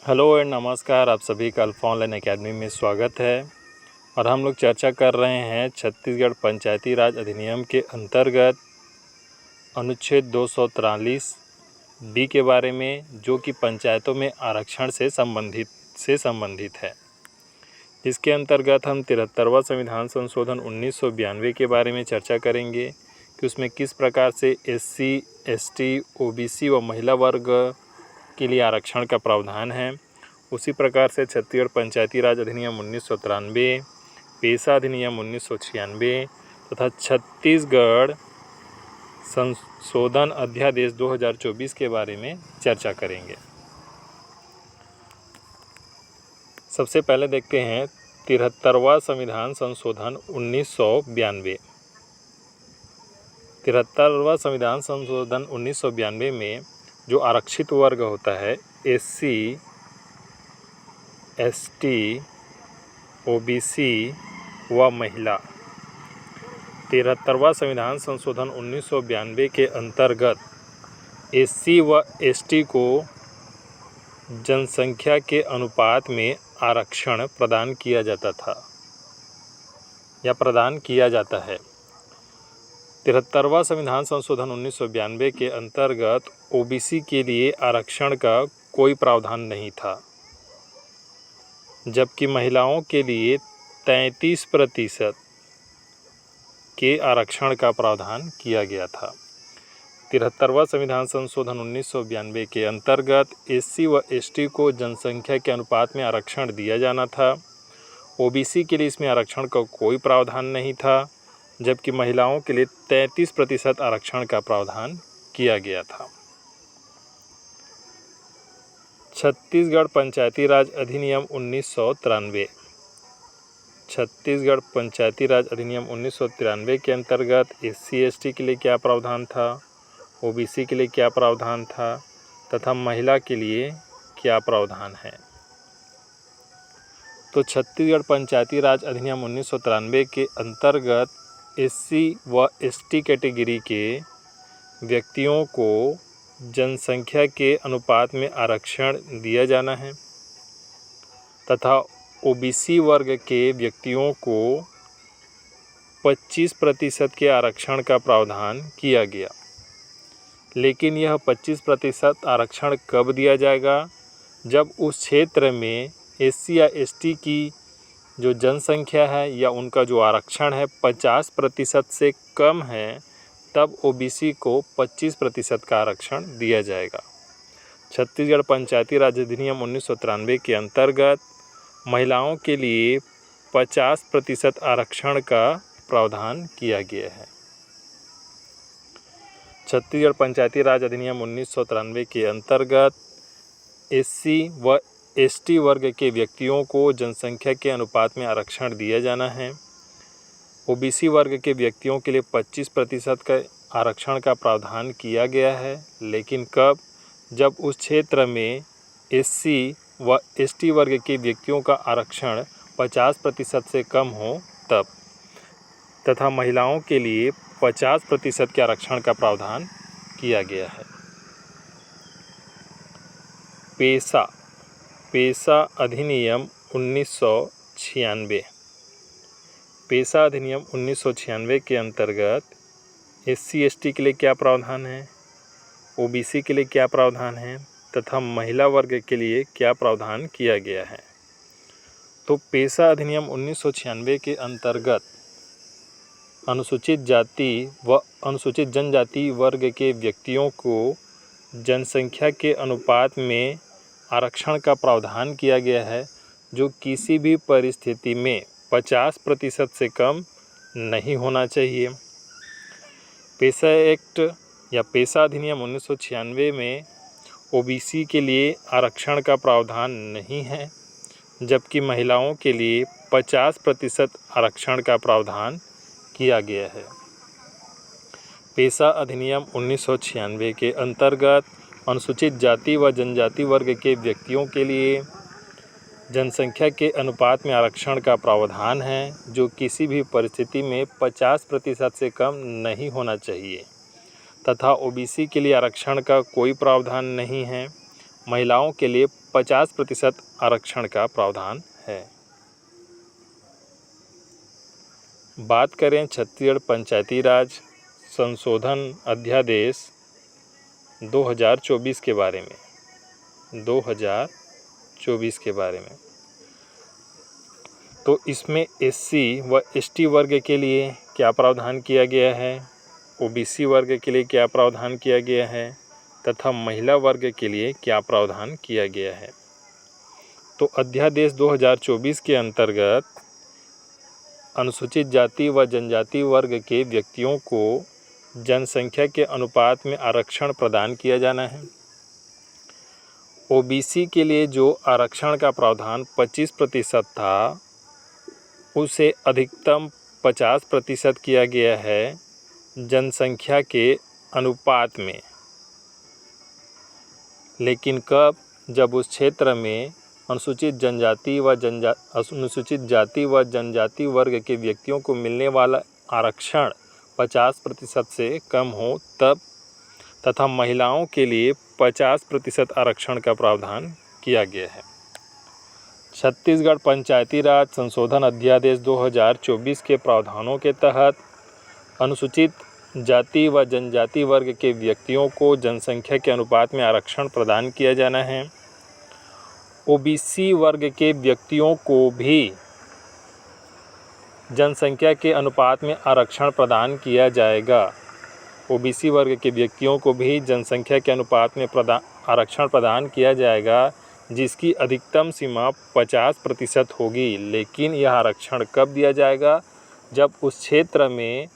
Hello and नमस्कार, आप सभी का अल्फा ऑनलाइन एकेडमी में स्वागत है। और हम लोग चर्चा कर रहे हैं छत्तीसगढ़ पंचायती राज अधिनियम के अंतर्गत अनुच्छेद 243 डी के बारे में, जो कि पंचायतों में आरक्षण से संबंधित है। इसके अंतर्गत हम 73वां संविधान संशोधन 1992 के बारे में चर्चा करेंगे कि उसमें किस प्रकार से SC, ST, OBC व महिला वर्ग के लिए आरक्षण का प्रावधान है। उसी प्रकार से छत्तीसगढ़ पंचायती राज अधिनियम 1993, पेशा अधिनियम 1996 तथा छत्तीसगढ़ संशोधन अध्यादेश 2024 के बारे में चर्चा करेंगे। सबसे पहले देखते हैं 73वां संविधान संशोधन 1992। 73वां संविधान संशोधन 1992 में जो आरक्षित वर्ग होता है SC, ST, OBC व महिला, 73वां संविधान संशोधन 1992 के अंतर्गत SC व ST को जनसंख्या के अनुपात में आरक्षण प्रदान किया जाता था या प्रदान किया जाता है। 73वां संविधान संशोधन 1992 के अंतर्गत OBC के लिए आरक्षण का कोई प्रावधान नहीं था, जबकि महिलाओं के लिए 33% के आरक्षण का प्रावधान किया गया था। 73वां संविधान संशोधन 1992 के अंतर्गत SC व ST को जनसंख्या के अनुपात में आरक्षण दिया जाना था। OBC के लिए इसमें आरक्षण का कोई प्रावधान नहीं था, जबकि महिलाओं के लिए 33% आरक्षण का प्रावधान किया गया था। छत्तीसगढ़ पंचायती राज अधिनियम 1993। छत्तीसगढ़ पंचायती राज अधिनियम 1993 के अंतर्गत SC, ST के लिए क्या प्रावधान था, OBC के लिए क्या प्रावधान था तथा महिला के लिए क्या प्रावधान है। तो छत्तीसगढ़ पंचायती राज अधिनियम 1993 के अंतर्गत SC व ST कैटेगरी के व्यक्तियों को जनसंख्या के अनुपात में आरक्षण दिया जाना है तथा OBC वर्ग के व्यक्तियों को 25% के आरक्षण का प्रावधान किया गया। लेकिन यह 25% आरक्षण कब दिया जाएगा? जब उस क्षेत्र में SC या ST की जो जनसंख्या है या उनका जो आरक्षण है 50% से कम है, तब OBC को 25% का आरक्षण दिया जाएगा। छत्तीसगढ़ पंचायती राज अधिनियम 1993 के अंतर्गत महिलाओं के लिए 50% आरक्षण का प्रावधान किया गया है। छत्तीसगढ़ पंचायती राज अधिनियम 1993 के अंतर्गत SC व ST वर्ग के व्यक्तियों को जनसंख्या के अनुपात में आरक्षण दिया जाना है। OBC वर्ग के व्यक्तियों के लिए 25% का आरक्षण का प्रावधान किया गया है, लेकिन कब? जब उस क्षेत्र में SC व ST वर्ग के व्यक्तियों का आरक्षण 50% से कम हो तब, तथा महिलाओं के लिए 50% के आरक्षण का प्रावधान किया गया है। पेशा अधिनियम 1996। पेशा अधिनियम 1996 के अंतर्गत SC, ST के लिए क्या प्रावधान है, OBC के लिए क्या प्रावधान है तथा महिला वर्ग के लिए क्या प्रावधान किया गया है। तो पेशा अधिनियम 1996 के अंतर्गत अनुसूचित जाति व अनुसूचित जनजाति वर्ग के व्यक्तियों को जनसंख्या के अनुपात में आरक्षण का प्रावधान किया गया है, जो किसी भी परिस्थिति में 50% से कम नहीं होना चाहिए। पेशा एक्ट या पेशा अधिनियम 1996 में OBC के लिए आरक्षण का प्रावधान नहीं है, जबकि महिलाओं के लिए 50% आरक्षण का प्रावधान किया गया है। पेशा अधिनियम 1996 के अंतर्गत अनुसूचित जाति व जनजाति वर्ग के व्यक्तियों के लिए जनसंख्या के अनुपात में आरक्षण का प्रावधान है, जो किसी भी परिस्थिति में 50% से कम नहीं होना चाहिए, तथा OBC के लिए आरक्षण का कोई प्रावधान नहीं है। महिलाओं के लिए 50% आरक्षण का प्रावधान है। बात करें छत्तीसगढ़ पंचायती राज संशोधन अध्यादेश 2024 के बारे में, 2024 के बारे में, तो इसमें एससी व एसटी वर्ग के लिए क्या प्रावधान किया गया है, ओबीसी वर्ग के लिए क्या प्रावधान किया गया है तथा महिला वर्ग के लिए क्या प्रावधान किया गया है। तो अध्यादेश 2024 के अंतर्गत अनुसूचित जाति व जनजाति वर्ग के व्यक्तियों को जनसंख्या के अनुपात में आरक्षण प्रदान किया जाना है। ओबीसी के लिए जो आरक्षण का प्रावधान 25% था, उसे अधिकतम 50% किया गया है जनसंख्या के अनुपात में। लेकिन कब? जब उस क्षेत्र में अनुसूचित जाति व जनजाति वर्ग के व्यक्तियों को मिलने वाला आरक्षण 50% से कम हो तब, तथा महिलाओं के लिए 50% आरक्षण का प्रावधान किया गया है। छत्तीसगढ़ पंचायती राज संशोधन अध्यादेश 2024 के प्रावधानों के तहत अनुसूचित जाति व जनजाति वर्ग के व्यक्तियों को जनसंख्या के अनुपात में आरक्षण प्रदान किया जाना है। ओबीसी वर्ग के व्यक्तियों को भी जनसंख्या के अनुपात में आरक्षण प्रदान किया जाएगा। ओबीसी वर्ग के व्यक्तियों को भी जनसंख्या के अनुपात में आरक्षण प्रदान किया जाएगा, जिसकी अधिकतम सीमा 50% होगी। लेकिन यह आरक्षण कब दिया जाएगा? जब उस क्षेत्र में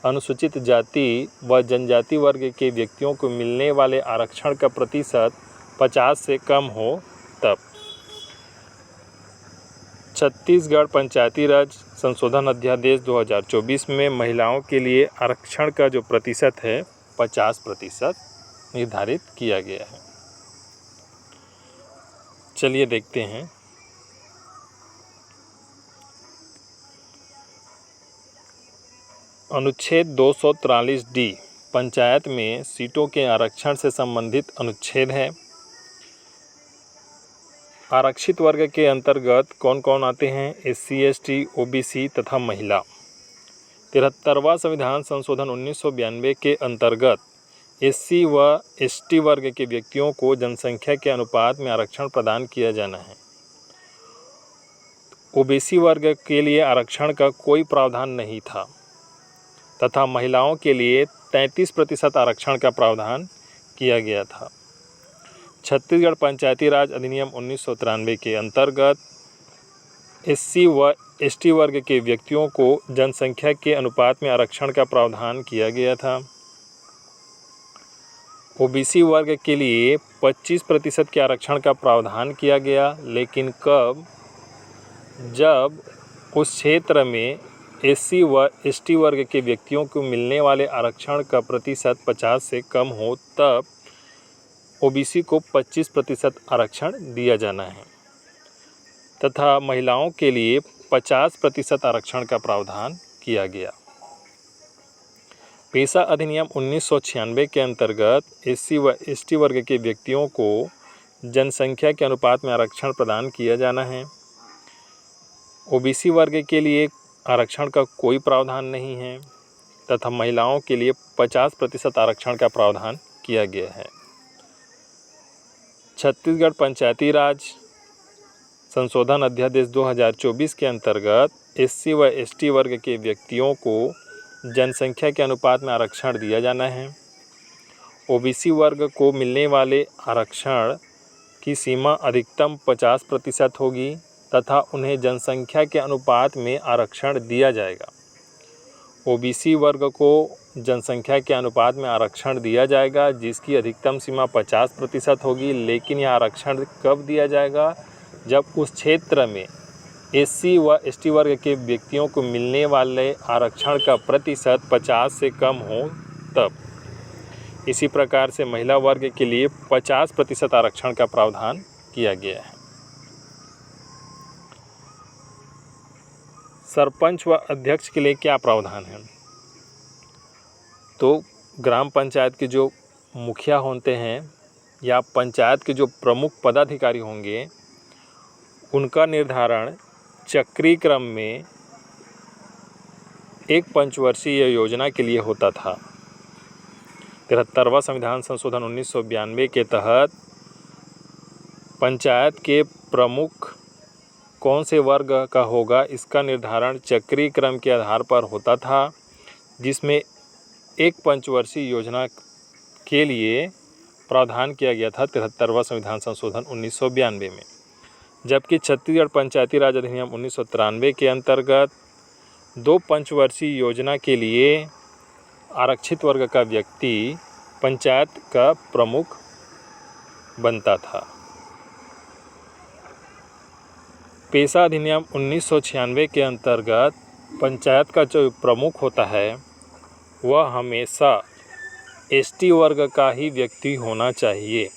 अनुसूचित जाति व जनजाति वर्ग के व्यक्तियों को मिलने वाले आरक्षण का प्रतिशत 50 से कम हो तब। छत्तीसगढ़ पंचायती राज संशोधन अध्यादेश 2024 में महिलाओं के लिए आरक्षण का जो प्रतिशत है 50% निर्धारित किया गया है। चलिए देखते हैं। अनुच्छेद 243D पंचायत में सीटों के आरक्षण से संबंधित अनुच्छेद है। आरक्षित वर्ग के अंतर्गत कौन कौन आते हैं? एससी, एसटी, ओबीसी तथा महिला। 73वां संविधान संशोधन 1992 के अंतर्गत एससी व एसटी वर्ग के व्यक्तियों को जनसंख्या के अनुपात में आरक्षण प्रदान किया जाना है। ओबीसी वर्ग के लिए आरक्षण का कोई प्रावधान नहीं था तथा महिलाओं के लिए 33% आरक्षण का प्रावधान किया गया था। छत्तीसगढ़ पंचायती राज अधिनियम 1993 के अंतर्गत एससी व एसटी वर्ग के व्यक्तियों को जनसंख्या के अनुपात में आरक्षण का प्रावधान किया गया था। ओबीसी वर्ग के लिए 25% के आरक्षण का प्रावधान किया गया, लेकिन कब? जब उस क्षेत्र में एससी व एसटी वर्ग के व्यक्तियों को मिलने वाले आरक्षण का प्रतिशत 50 से कम हो तब ओबीसी को 25% आरक्षण दिया जाना है तथा महिलाओं के लिए 50% आरक्षण का प्रावधान किया गया। पेशा अधिनियम 1996 के अंतर्गत एससी व एसटी वर्ग के व्यक्तियों को जनसंख्या के अनुपात में आरक्षण प्रदान किया जाना है। ओबीसी वर्ग के लिए आरक्षण का कोई प्रावधान नहीं है तथा महिलाओं के लिए 50% आरक्षण का प्रावधान किया गया है। छत्तीसगढ़ पंचायती राज संशोधन अध्यादेश 2024 के अंतर्गत एससी व एसटी वर्ग के व्यक्तियों को जनसंख्या के अनुपात में आरक्षण दिया जाना है। ओबीसी वर्ग को मिलने वाले आरक्षण की सीमा अधिकतम 50% होगी तथा उन्हें जनसंख्या के अनुपात में आरक्षण दिया जाएगा। ओबीसी वर्ग को जनसंख्या के अनुपात में आरक्षण दिया जाएगा, जिसकी अधिकतम सीमा 50% होगी। लेकिन यह आरक्षण कब दिया जाएगा? जब उस क्षेत्र में एससी व एसटी वर्ग के व्यक्तियों को मिलने वाले आरक्षण का प्रतिशत 50 से कम हो तब। इसी प्रकार से महिला वर्ग के लिए 50% आरक्षण का प्रावधान किया गया है। सरपंच व अध्यक्ष के लिए क्या प्रावधान है? तो ग्राम पंचायत के जो मुखिया होते हैं या पंचायत के जो प्रमुख पदाधिकारी होंगे उनका निर्धारण चक्रीय क्रम में एक पंचवर्षीय योजना के लिए होता था। 73वां संविधान संशोधन 1992 के तहत पंचायत के प्रमुख कौन से वर्ग का होगा इसका निर्धारण चक्रीय क्रम के आधार पर होता था, जिसमें एक पंचवर्षीय योजना के लिए प्रावधान किया गया था 73वां संविधान संशोधन 1992 में। जबकि छत्तीसगढ़ पंचायती राज अधिनियम 1993 के अंतर्गत 2 पंचवर्षीय योजना के लिए आरक्षित वर्ग का व्यक्ति पंचायत का प्रमुख बनता था। पेशा अधिनियम 1996 के अंतर्गत पंचायत का जो प्रमुख होता है वह हमेशा एसटी वर्ग का ही व्यक्ति होना चाहिए।